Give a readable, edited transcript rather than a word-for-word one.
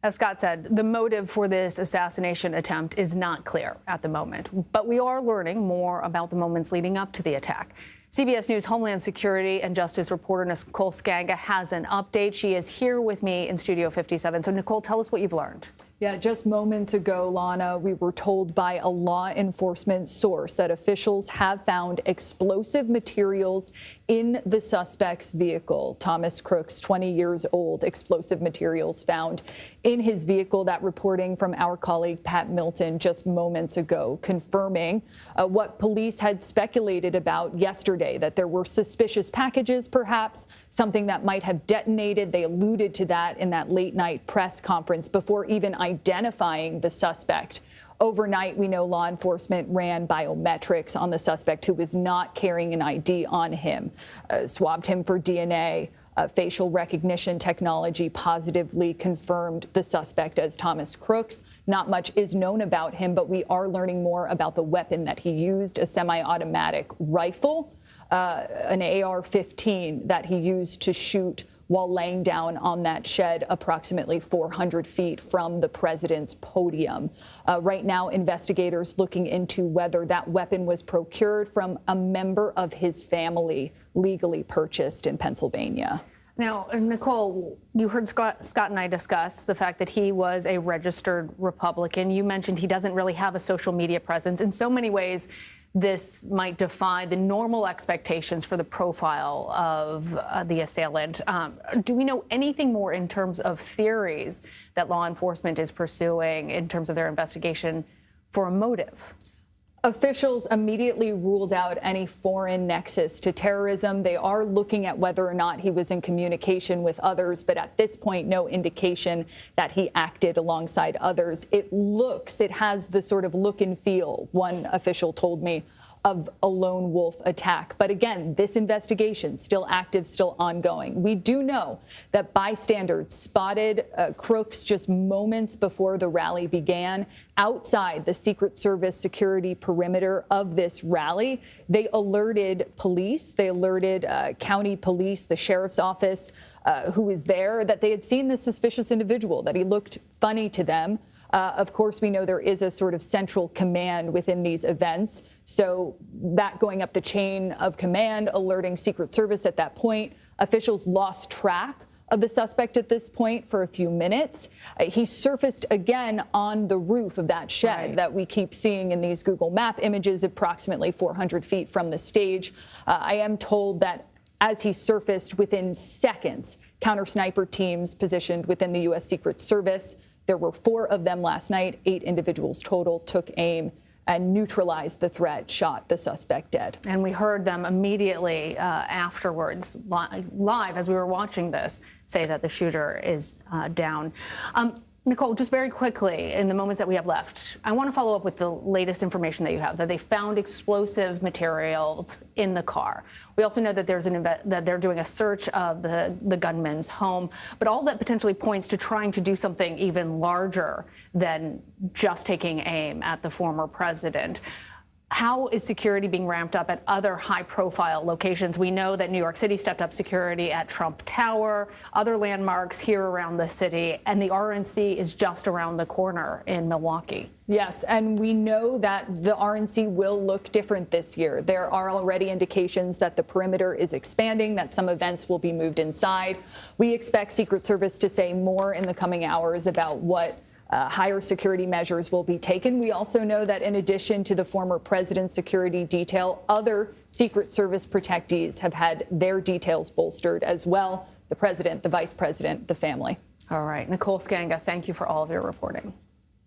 As Scott said, the motive for this assassination attempt is not clear at the moment, but we are learning more about the moments leading up to the attack. CBS News Homeland Security and Justice reporter Nicole Sganga has an update. She is here with me in Studio 57. So, Nicole, tell us what you've learned. Yeah, just moments ago, Lana, we were told by a law enforcement source that officials have found explosive materials in the suspect's vehicle. Thomas Crooks, 20 years old, explosive materials found in his vehicle. That reporting from our colleague Pat Milton just moments ago, confirming what police had speculated about yesterday, that there were suspicious packages, perhaps something that might have detonated. They alluded to that in that late night press conference before even identifying the suspect. Overnight, we know law enforcement ran biometrics on the suspect, who was not carrying an ID on him, swabbed him for DNA. Facial recognition technology positively confirmed the suspect as Thomas Crooks. Not much is known about him, but we are learning more about the weapon that he used, a semi-automatic rifle, an AR-15 that he used to shoot while laying down on that shed approximately 400 feet from the president's podium. Right now, investigators looking into whether that weapon was procured from a member of his family, legally purchased in Pennsylvania. Now, Nicole, you heard Scott and I discuss the fact that he was a registered Republican. You mentioned he doesn't really have a social media presence. In so many ways, this might defy the normal expectations for the profile of the assailant. Do we know anything more in terms of theories that law enforcement is pursuing in terms of their investigation for a motive? Officials immediately ruled out any foreign nexus to terrorism. They are looking at whether or not he was in communication with others, but at this point, no indication that he acted alongside others. It has the sort of look and feel, one official told me, of a lone wolf attack. But again, this investigation still active, still ongoing. We do know that bystanders spotted Crooks just moments before the rally began outside the Secret Service security perimeter of this rally. They alerted police, they alerted county police, the sheriff's office who was there, that they had seen this suspicious individual, that he looked funny to them. Of course, we know there is a sort of central command within these events. So that going up the chain of command, alerting Secret Service at that point, officials lost track of the suspect at this point for a few minutes. He surfaced again on the roof of that shed that we keep seeing in these Google Map images, approximately 400 feet from the stage. I am told that as he surfaced within seconds, counter sniper teams positioned within the U.S. Secret Service, there were 4 of them last night, 8 individuals total, took aim and neutralized the threat, shot the suspect dead. And we heard them immediately afterwards, live as we were watching this, say that the shooter is down. Nicole, just very quickly, in the moments that we have left, I want to follow up with the latest information that you have, that they found explosive materials in the car. We also know that that they're doing a search of the gunman's home, but all that potentially points to trying to do something even larger than just taking aim at the former president. How is security being ramped up at other high-profile locations? We know that New York City stepped up security at Trump Tower, other landmarks here around the city, and the RNC is just around the corner in Milwaukee. Yes, and we know that the RNC will look different this year. There are already indications that the perimeter is expanding, that some events will be moved inside. We expect Secret Service to say more in the coming hours about what higher security measures will be taken. We also know that in addition to the former president's security detail, other Secret Service protectees have had their details bolstered as well. The president, the vice president, the family. All right. Nicole Sganga, thank you for all of your reporting.